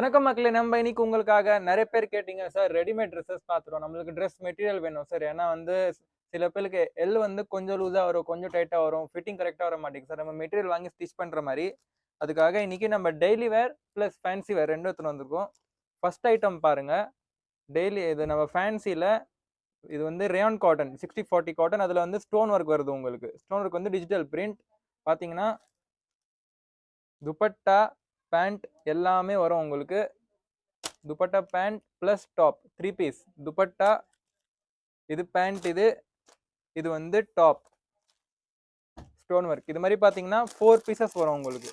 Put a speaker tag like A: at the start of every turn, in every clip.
A: வணக்கம் மக்களே, நம்ம இன்னைக்கு உங்களுக்காக நிறைய பேர் கேட்டீங்க சார், ரெடிமேட் ட்ரெஸ்ஸஸ் பார்த்துருவோம், நம்மளுக்கு ட்ரெஸ் மெட்டீரியல் வேணும் சார். ஏன்னா வந்து சில பேருக்கு எல் வந்து கொஞ்சம் லூஸாக வரும், கொஞ்சம் டைட்டாக வரும், ஃபிட்டிங் கரெக்டாக வர மாட்டேங்குது சார். நம்ம மெட்டீரியல் வாங்கி ஸ்டிச் பண்ணுற மாதிரி. அதுக்காக இன்னைக்கு நம்ம டெய்லி வேர் ப்ளஸ் ஃபேன்சி வேர் ரெண்டும் எடுத்துன்னு வந்திருக்கோம். ஃபர்ஸ்ட் ஐட்டம் பாருங்க, டெய்லி இது நம்ம ஃபேன்சியில் இது வந்து ரேயான் காட்டன் 60-40 காட்டன். அதில் வந்து ஸ்டோன் ஒர்க் வருது. உங்களுக்கு ஸ்டோன் ஒர்க் வந்து டிஜிட்டல் பிரிண்ட். பார்த்தீங்கன்னா துப்பட்டா பேண்ட் எல்லாமே வரும் உங்களுக்கு. Dupatta pant plus top 3 piece dupatta, இது பேண்ட், இது வந்து டாப் ஸ்டோன் ஒர்க். இது மாதிரி பார்த்தீங்கன்னா 4 பீசஸ் வரும் உங்களுக்கு.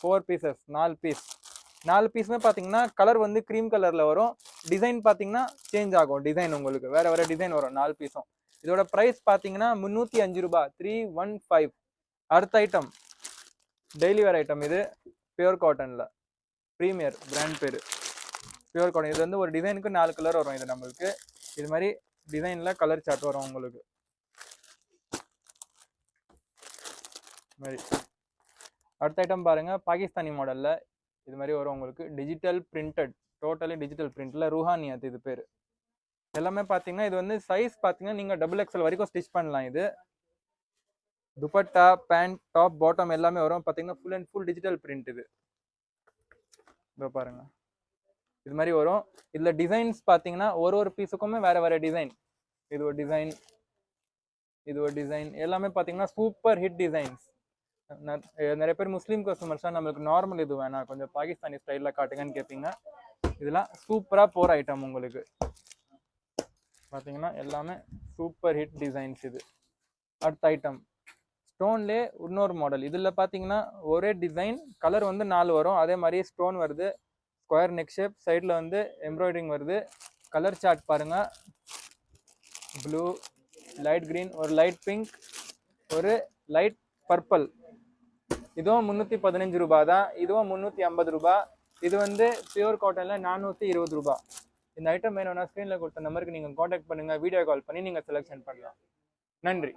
A: 4 பீசஸ் 4 பீஸ் 4 பீஸுமே பார்த்தீங்கன்னா கலர் வந்து க்ரீம் கலரில் வரும். டிசைன் பார்த்தீங்கன்னா சேஞ்ச் ஆகும். டிசைன் உங்களுக்கு வேற வேற டிசைன் வரும் 4 பீஸும். இதோட ப்ரைஸ் பார்த்தீங்கன்னா 305 ரூபாய், 315. அடுத்த ஐட்டம் டெய்லி வேர் ஐட்டம். இது பியூர் காட்டனில் ப்ரீமியர் பிராண்ட் பேர் பியூர் காட்டன். இது வந்து ஒரு டிசைனுக்கு 4 கலர் வரும். இது நம்மளுக்கு இது மாதிரி டிசைனில் கலர் சார்ட் வரும் உங்களுக்கு மாதிரி. அடுத்த ஐட்டம் பாருங்க, பாகிஸ்தானி மாடலில் இது மாதிரி வரும் உங்களுக்கு. டிஜிட்டல் பிரிண்டட், டோட்டலி டிஜிட்டல் பிரிண்டில் ருஹானியத் இது பேர். எல்லாமே பார்த்தீங்கன்னா இது வந்து சைஸ் பார்த்தீங்கன்னா நீங்கள் XXL வரைக்கும் ஸ்டிச் பண்ணலாம். இது துப்பட்டா பேண்ட் டாப் பாட்டம் எல்லாமே வரும். பார்த்தீங்கன்னா full and full digital print. இது இதோ பாருங்க, இது மாதிரி வரும். இதில் டிசைன்ஸ் பார்த்தீங்கன்னா ஒரு பீஸுக்குமே வேற வேற டிசைன். இது ஒரு டிசைன், இது ஒரு டிசைன், எல்லாமே பார்த்தீங்கன்னா சூப்பர் ஹிட் டிசைன்ஸ். நிறைய பேர் முஸ்லீம் கஸ்டமர்ஸ்லாம் நம்மளுக்கு நார்மல் இது வேணாம், கொஞ்சம் பாகிஸ்தானி ஸ்டைலில் காட்டுங்கன்னு கேட்பீங்க. இதெல்லாம் சூப்பராக போகிற ஐட்டம் உங்களுக்கு. பார்த்தீங்கன்னா எல்லாமே சூப்பர் ஹிட் டிசைன்ஸ். இது அடுத்த ஐட்டம் ஸ்டோன்லே இன்னொரு மாடல். இதில் பார்த்தீங்கன்னா ஒரே டிசைன், கலர் வந்து 4 வரும். அதே மாதிரி ஸ்டோன் வருது, ஸ்கொயர் நெக் ஷேப், சைடில் வந்து எம்ப்ராய்டரிங் வருது. கலர் சார்ட் பாருங்கள், ப்ளூ, லைட் க்ரீன், ஒரு லைட் பிங்க், ஒரு லைட் பர்பிள். இதுவும் 315 ரூபா தான். இதுவும் 350 ரூபா. இது வந்து பியூர் காட்டனில் 420 ரூபா. இந்த ஐட்டம் வேணும்னா ஸ்க்ரீனில் கொடுத்த நம்பருக்கு நீங்கள் காண்டாக்ட் பண்ணுங்கள், வீடியோ கால் பண்ணி நீங்கள் செலெக்ஷன் பண்ணலாம். நன்றி.